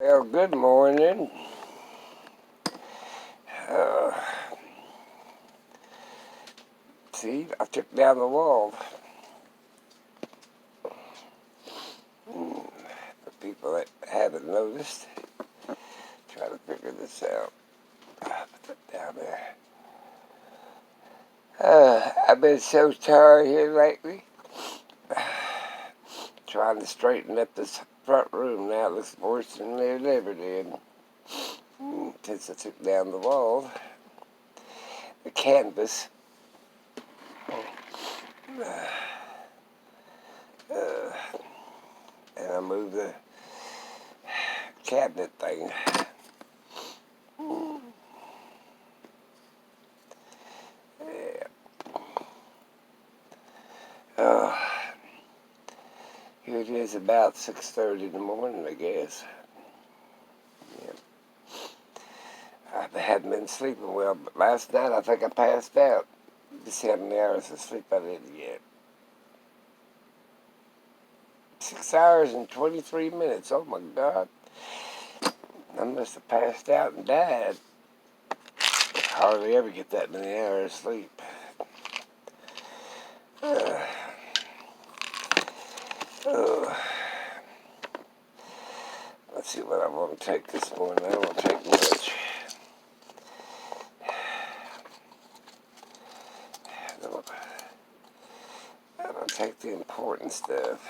Well, good morning. Uh, see, I took down the wall. For people that haven't noticed, try to figure this out. Put that down there. I've been so tired here lately. Trying to straighten up this front room now. It looks worse than it ever did. Since I took down the wall, the canvas. Uh, and I moved the cabinet thing. Yeah. Uh, Here it is about 6:30 in the morning, I guess. Yeah. I haven't been sleeping well, but last night I think I passed out. Just how many hours of sleep I didn't get. 6 hours and 23 minutes. Oh my God. I must have passed out and died. Hardly ever get that many hours of sleep. Uh, uh, let's see what I want to take this morning. I don't want to take much. I'm going to take the important stuff.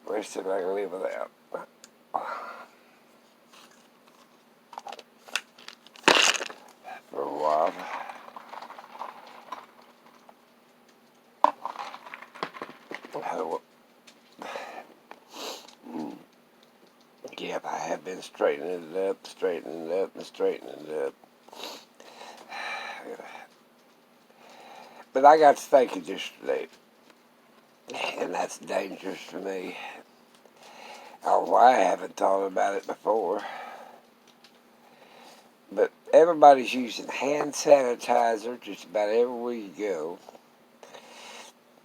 Rest of it I can live without. For a while. Yep, I have been straightening it up, straightening it up, and straightening it up. But I got to thinking yesterday, and that's dangerous for me. Oh, why I haven't thought about it before. But everybody's using hand sanitizer just about everywhere you go.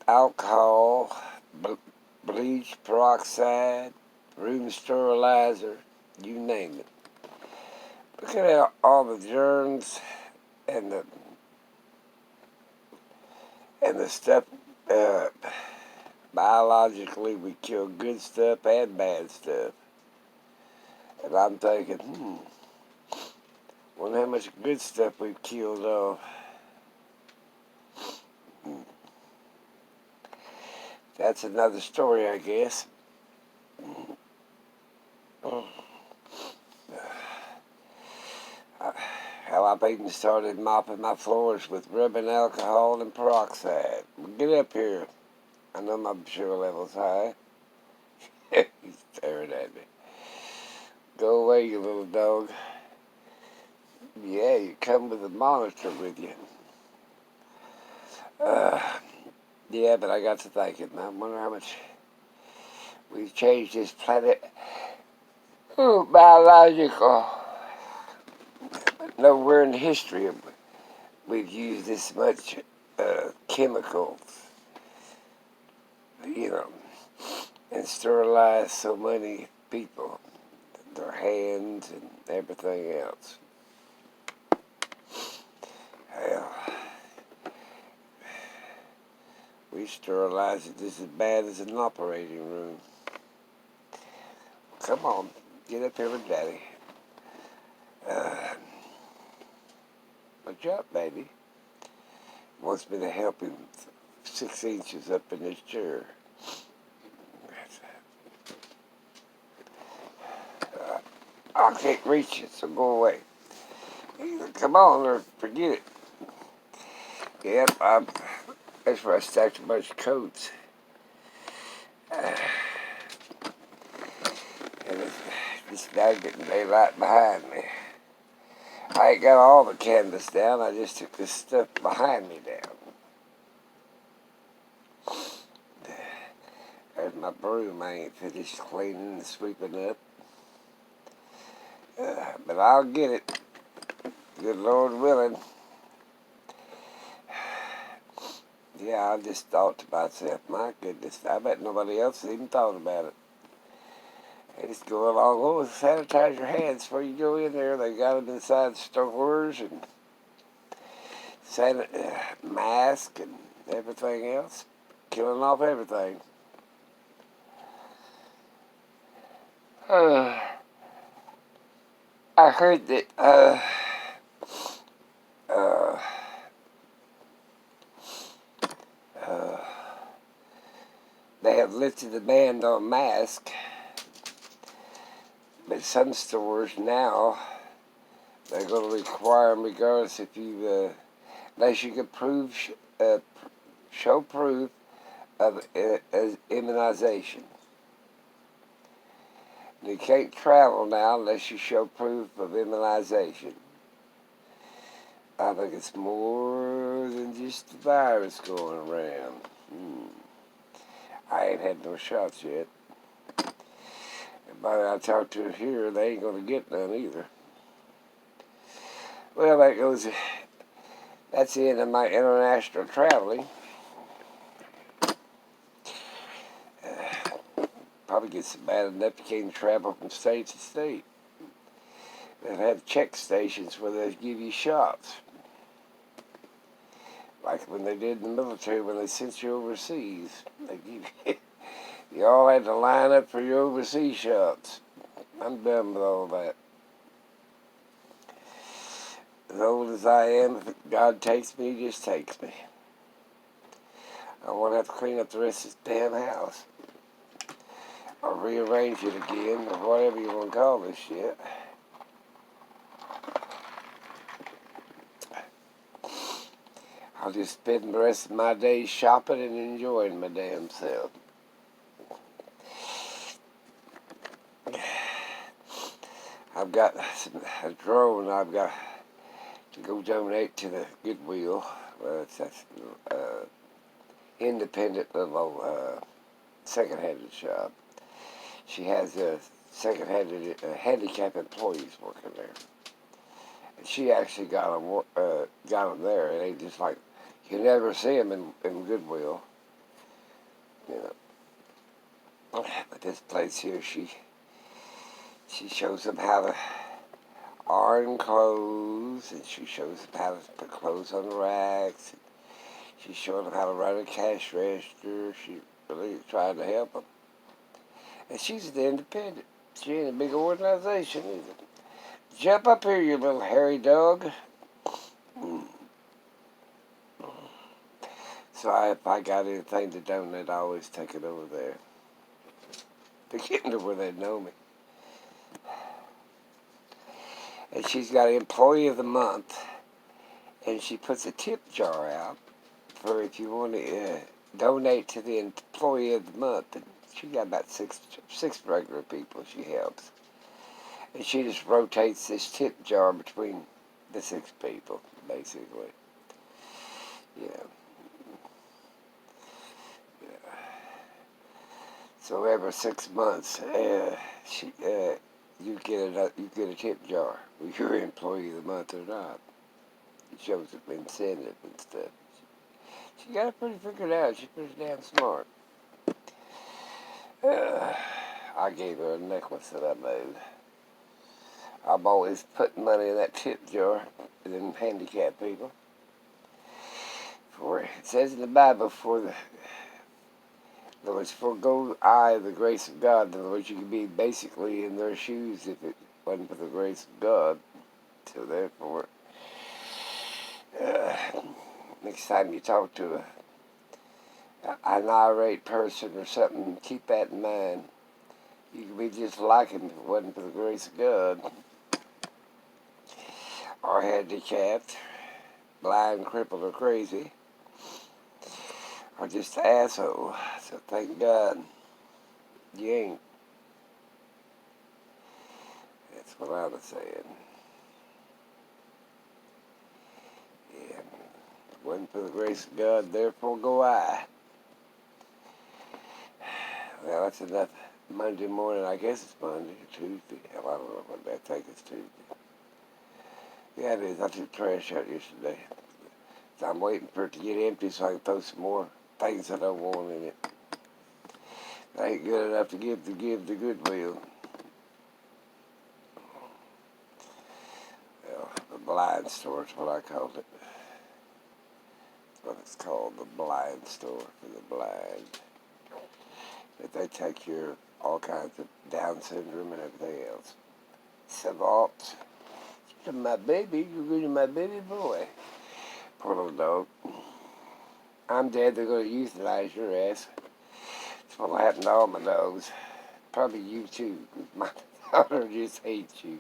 Alcohol, bleach, peroxide, room sterilizer, you name it. Look at all the germs and the stuff. Biologically, we kill good stuff and bad stuff. And I'm thinking, wonder how much good stuff we've killed off. That's another story, I guess. How I've even started mopping my floors with rubbing alcohol and peroxide. Get up here. I know my sugar level's high. He's staring at me. Go away, you little dog. Yeah, you come with a monitor with you. Yeah, but I got to thinking. I wonder how much we've changed this planet. Ooh, biological. Nowhere in history we've used this much chemicals, and sterilized so many people, their hands and everything else. Hell, we sterilize it just as bad as an operating room. Come on, get up here with Daddy. What's up, baby? Wants me to help him 6 inches up in his chair. I can't reach it, so go away. Either come on or forget it. Yep, that's where I stacked a bunch of coats. And it's now getting daylight behind me. I ain't got all the canvas down, I just took this stuff behind me down. There's my broom, I ain't finished cleaning and sweeping up. But I'll get it. Good Lord willing. Yeah, I just thought to myself, my goodness, I bet nobody else has even thought about it. They just go along, oh, sanitize your hands before you go in there. They got them inside stores and mask and everything else, killing off everything. I heard that uh, uh, they have lifted the ban on masks, but some stores now they're going to require them regardless if you, unless you can show proof of immunization. You can't travel now unless you show proof of immunization. I think it's more than just the virus going around. I ain't had no shots yet. Everybody I talk to here, they ain't going to get none either. Well, that's the end of my international traveling. Probably gets bad enough you can't travel from state to state. They'll have check stations where they give you shots. Like when they did in the military when they sent you overseas. They give you, you all had to line up for your overseas shots. I'm done with all that. As old as I am, if God takes me, He just takes me. I won't have to clean up the rest of this damn house. Or rearrange it again, or whatever you want to call this shit. I'll just spend the rest of my days shopping and enjoying my damn self. I've got a drone I've got to go donate to the Goodwill. It's independent little second-handed shop. She has second-handed handicapped employees working there. And she actually got them there. It ain't just like, you never see them in Goodwill. You know. But this place here, she shows them how to iron clothes, and she shows them how to put clothes on the racks. She showed them how to run a cash register. She really tried to help them. And she's an independent. She ain't a big organization either. Jump up here, you little hairy dog. So if I got anything to donate, I always take it over there. To get to where they know me. And she's got Employee of the Month. And she puts a tip jar out for if you want to donate to the Employee of the Month. And she got about six regular people she helps. And she just rotates this tip jar between the 6 people, basically. Yeah. So every 6 months, you get a tip jar, whether you're Employee of the Month or not. It shows up incentive and stuff. She got it pretty figured out. She's pretty damn smart. I gave her a necklace that I made. I'm always putting money in that tip jar for them handicapped people. For it says in the Bible, in other words, forego the grace of God. In other words, you could be basically in their shoes if it wasn't for the grace of God. So therefore, next time you talk to an irate person or something, keep that in mind. You could be just like him if it wasn't for the grace of God. Or handicapped, blind, crippled, or crazy. Or just an asshole. So thank God you ain't. That's what I was saying. Yeah. If it wasn't for the grace of God, therefore go I. Well, that's enough. Monday morning, I guess it's Monday or Tuesday. Hell, I don't know what I think it's Tuesday. Yeah, it is. I took trash out yesterday. I'm waiting for it to get empty so I can throw some more things that I want in it. I ain't good enough to give the Goodwill. Well, the blind store is what I called it. That's what it's called, the blind store for the blind. That they take care of all kinds of Down syndrome and everything else. Savant. My baby, you're going to my baby boy. Poor little dog. I'm dead, they're going to euthanize your ass. That's what will happen to all my dogs. Probably you too. My daughter just hates you.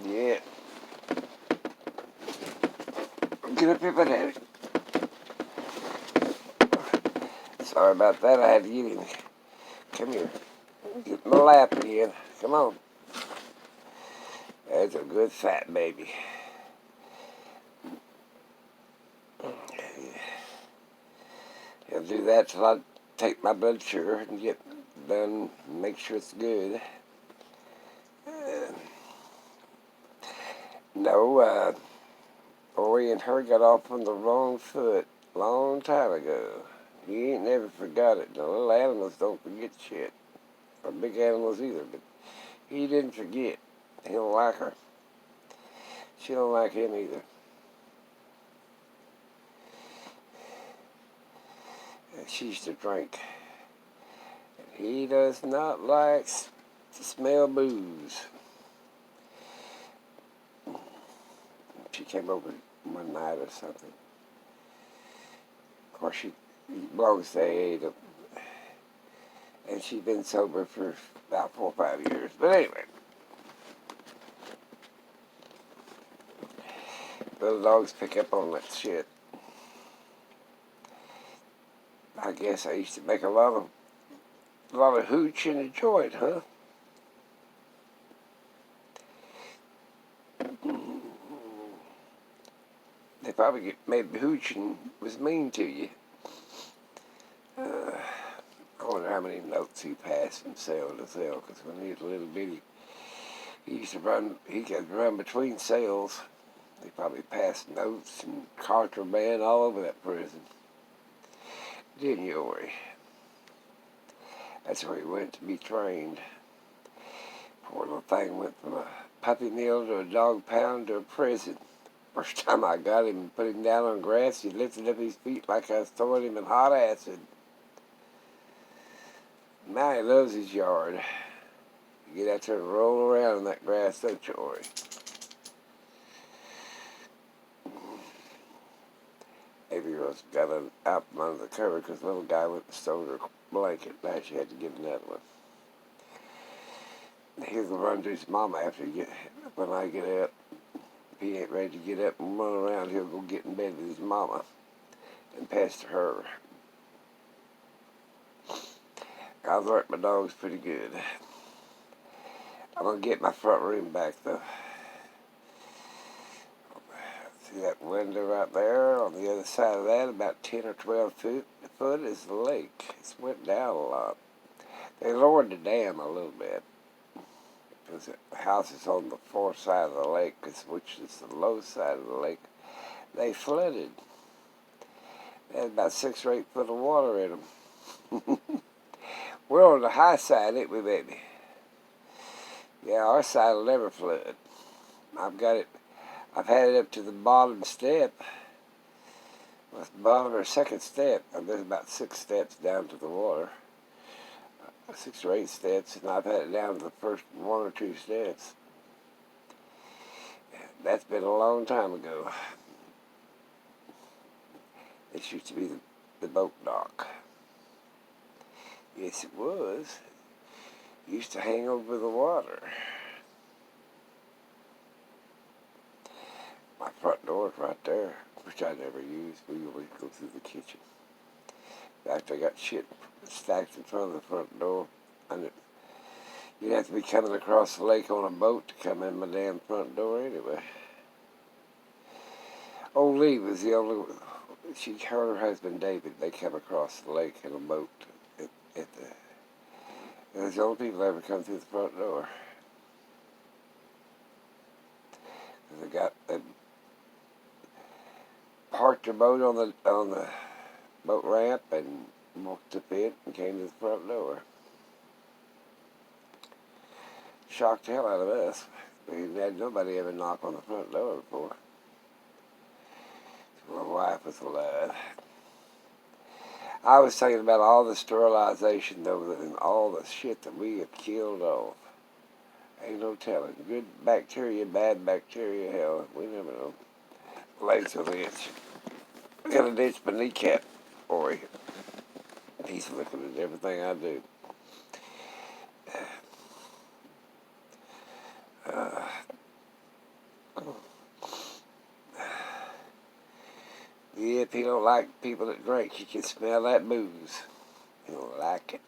Yeah. Get up here, my daddy. Sorry about that, I had to get him. Come here. Get in my lap again. Come on. That's a good fat baby. He'll do that till I take my blood sugar and get done, make sure it's good. No, Ori and her got off on the wrong foot a long time ago. He ain't never forgot it. The little animals don't forget shit. Or big animals either, but he didn't forget. He don't like her. She don't like him either. She used to drink. He does not like to smell booze. She came over one night or something. Of course, she belongs to AA, and she's been sober for about 4 or 5 years. But anyway, little dogs pick up on that shit. I guess I used to make a lot of hooch and enjoy it, huh? They probably maybe hooching was mean to you. I wonder how many notes he passed from sale to sale, because when he was a little bitty, he could run between sales. They probably passed notes and contraband all over that prison. Didn't you, Ori? That's where he went to be trained. Poor little thing went from a puppy mill to a dog pound to a prison. First time I got him and put him down on grass, he lifted up his feet like I was throwing him in hot acid. Now he loves his yard. You get out there and roll around in that grass, don't you, Ori? Maybe he was got out from under the cover because the little guy went and stole her blanket. Now she had to give him that one. He'll go run to his mama when I get up. If he ain't ready to get up and run around, he'll go get in bed with his mama and pass to her. I've learned my dogs pretty good. I'm going to get my front room back, though. See that window right there? On the other side of that, about 10 or 12 foot is the lake. It's went down a lot. They lowered the dam a little bit, because the house is on the far side of the lake, which is the low side of the lake. They flooded. They had about 6 or 8 foot of water in them. We're on the high side, ain't we, baby? Yeah, our side will never flood. I've had it up to the bottom step. Well, it's the bottom or second step. And there's about 6 steps down to the water. 6 or 8 steps, and I've had it down to the first 1 or 2 steps. That's been a long time ago. This used to be the boat dock. Yes, it was. It used to hang over the water. My front door is right there, which I never used. We always go through the kitchen. In fact, I got shit stacked in front of the front door. And you'd have to be coming across the lake on a boat to come in my damn front door anyway. Old Lee was the only one. Her husband David, they come across the lake in a boat they're the only people that ever come through the front door. They got parked her boat on the boat ramp and walked up it and came to the front door. Shocked the hell out of us. We had nobody ever knock on the front door before. So my wife was alive. I was thinking about all the sterilization though, and all the shit that we have killed off. Ain't no telling. Good bacteria, bad bacteria, hell, we never know. Legs will itch. I got an itch my kneecap, boy. He's looking at everything I do. Yeah, if you don't like people that drink, you can smell that booze. You don't like it.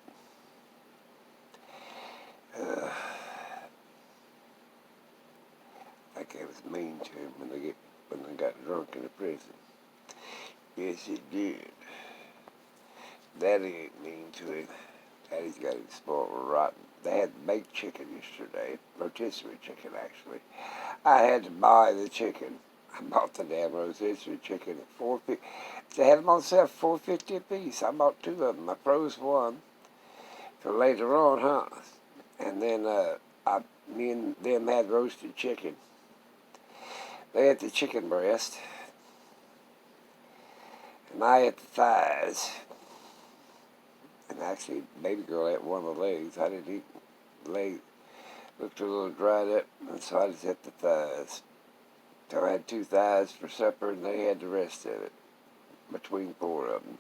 I think I was mean to him when they got drunk in the prison. Yes, it did. Daddy ain't mean to him. Daddy's got him spoiled rotten. They had baked chicken yesterday, rotisserie chicken actually. I had to buy the chicken. I bought the damn rotisserie chicken at $4.50. They had them on sale for $4.50 a piece. I bought 2 of them. I froze one for later on, huh? And then me and them had roasted chicken. They had the chicken breast, and I ate the thighs. And actually, baby girl ate one of the legs. I didn't eat the leg. Looked a little dried up, and so I just ate the thighs. So I had 2 thighs for supper, and they had the rest of it, between 4 of them.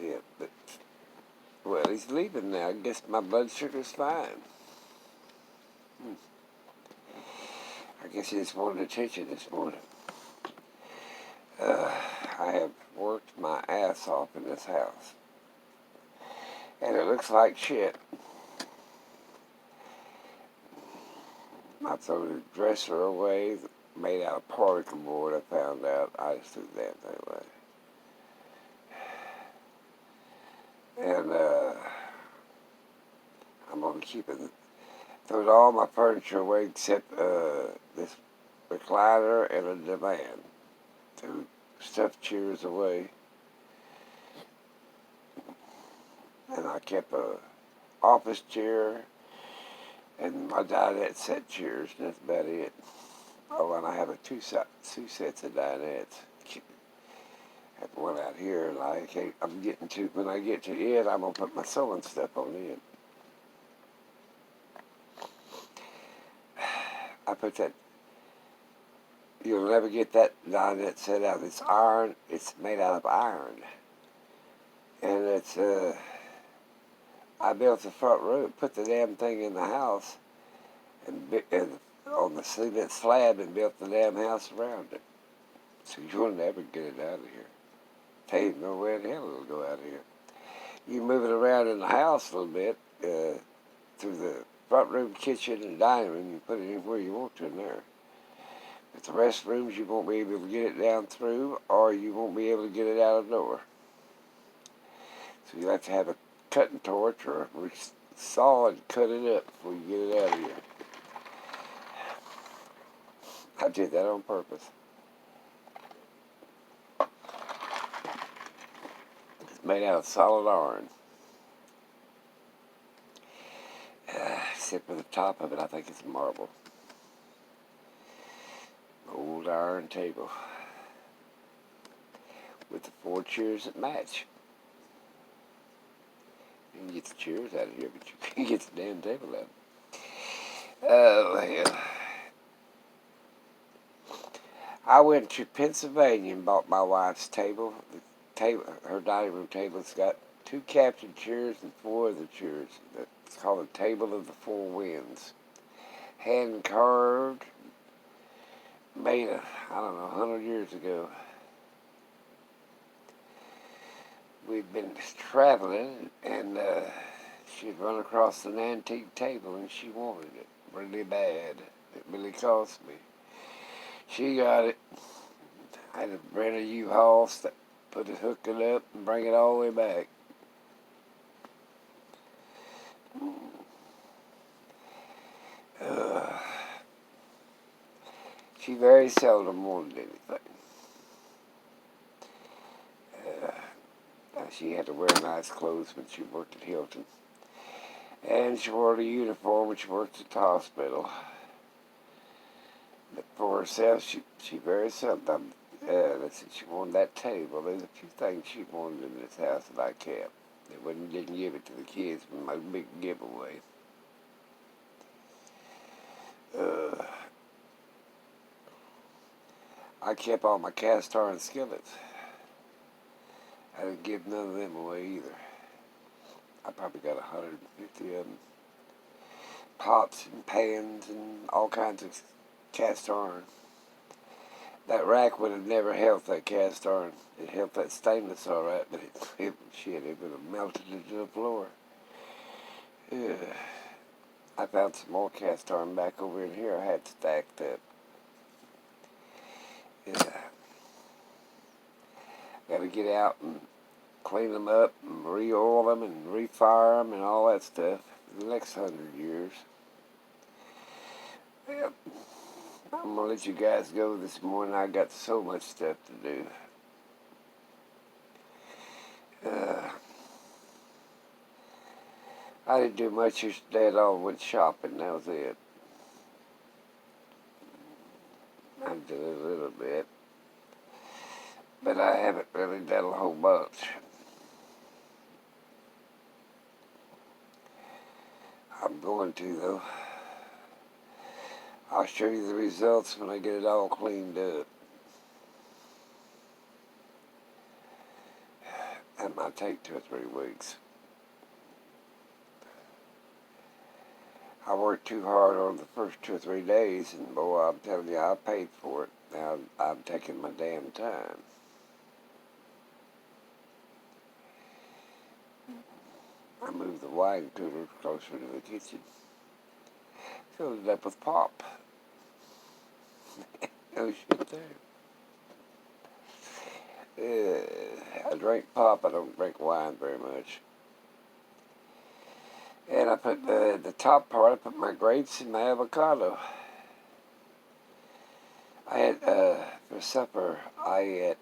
Yeah, but, well, he's leaving now. I guess my blood sugar's fine. I guess he just wanted attention this morning. I have worked my ass off in this house. And it looks like shit. I threw the dresser away, made out of particle board, I found out. I just threw the damn thing away. And I'm going to keep it. Threw all my furniture away except this recliner and a divan. Threw stuffed chairs away. And I kept a office chair and my dinette set chairs, and that's about it. Oh, and I have two sets of dinettes. I have one out here, and when I get to it, I'm going to put my sewing stuff on it. I put that, you'll never get that dinette set out. It's iron, it's made out of iron. And it's, I built the front room, put the damn thing in the house, and on the cement slab, and built the damn house around it. So you'll never get it out of here. There ain't no way in hell it'll go out of here. You move it around in the house a little bit, through the front room, kitchen, and dining room. You put it anywhere you want to in there. But the restrooms, you won't be able to get it down through, or you won't be able to get it out of the door. So you have to have a cutting torch or a saw and cut it up before you get it out of here. I did that on purpose. It's made out of solid iron. Except for the top of it, I think it's marble. Old iron table. With the 4 chairs that match. You can get the chairs out of here, but you can't get the damn table out. Oh, hell. I went to Pennsylvania and bought my wife's table. Her dining room table's got 2 captain chairs and 4 other chairs. It's called the Table of the 4 Winds. Hand carved, made, I don't know, 100 years ago. We'd been traveling, and she'd run across an antique table, and she wanted it really bad. It really cost me. She got it. I had to rent a U-Haul, hook it up, and bring it all the way back. She very seldom wanted anything. She had to wear nice clothes when she worked at Hilton. And she wore a uniform when she worked at the hospital. But for herself, she very seldom. Listen, she wanted that table. There's a few things she wanted in this house that I kept. Didn't give it to the kids, but my big giveaway. I kept all my cast iron skillets. I didn't give none of them away either. I probably got 150 of them. Pots and pans and all kinds of cast iron. That rack would have never held that cast iron. It held that stainless all right, but it would have melted into the floor. I found some more cast iron back over in here I had stacked up. Got to get out and clean them up and re-oil them and refire them and all that stuff for the next 100 years. Yep. I'm going to let you guys go this morning. I got so much stuff to do. I didn't do much yesterday at all. Went shopping. That was it. I did a little bit. But I haven't really done a whole bunch. I'm going to, though. I'll show you the results when I get it all cleaned up. That might take 2 or 3 weeks. I worked too hard on the first 2 or 3 days, and boy, I'm telling you, I paid for it. Now I'm taking my damn time. I moved the wine cooler closer to the kitchen. Filled it up with pop. No shit there. I drink pop. I don't drink wine very much. And I put the top part, I put my grapes and my avocado. I had, for supper, I ate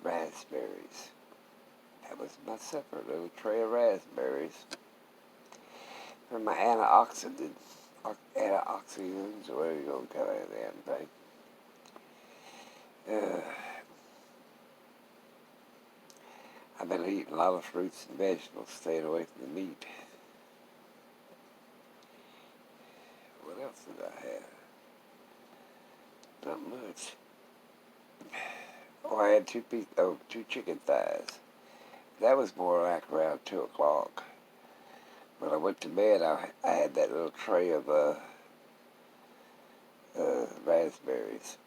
raspberries. That was my supper, a little tray of raspberries. For my antioxidants, or whatever you're going to call that damn thing. I've been eating a lot of fruits and vegetables, staying away from the meat. What else did I have? Not much. Oh, I had 2 chicken thighs. That was more like around 2 o'clock. When I went to bed, I had that little tray of raspberries.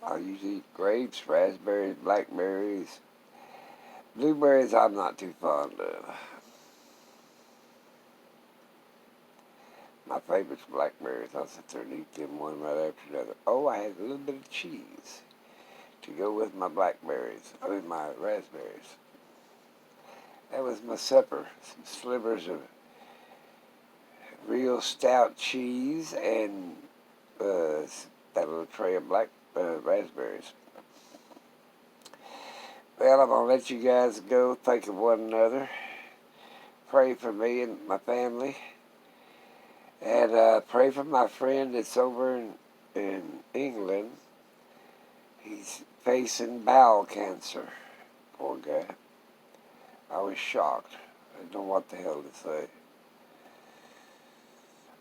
I usually eat grapes, raspberries, blackberries. Blueberries I'm not too fond of. My favorite's blackberries. I'll sit there and eat them one right after another. Oh, I had a little bit of cheese to go with my blackberries, with my raspberries. That was my supper. Some slivers of real stout cheese and that little tray of raspberries. Well, I'm going to let you guys go. Think of one another. Pray for me and my family. And pray for my friend that's over in England. He's facing bowel cancer. Poor guy. I was shocked. I didn't know what the hell to say.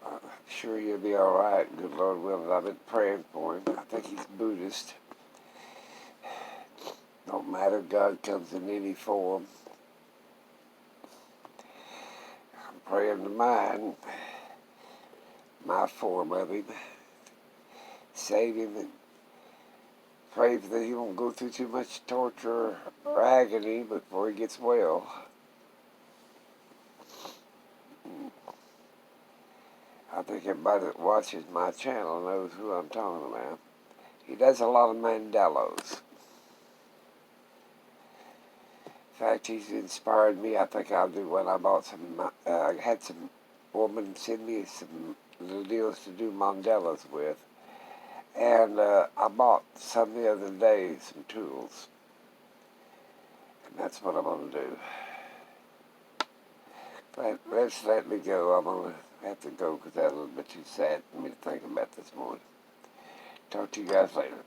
I'm sure he'll be all right. Good Lord willing. I've been praying for him. I think he's Buddhist. Don't matter. God comes in any form. I'm praying to mine. My form of him. Save him and pray that he won't go through too much torture or agony before he gets well. I think everybody that watches my channel knows who I'm talking about. He does a lot of Mandelos. In fact, he's inspired me. I think I'll do one. I bought some, I had some woman sent me some little deals to do mandalas with. And I bought some the other day, some tools. And that's what I'm going to do. Let's let me go. I'm going to have to go because that's a little bit too sad for me to think about this morning. Talk to you guys later.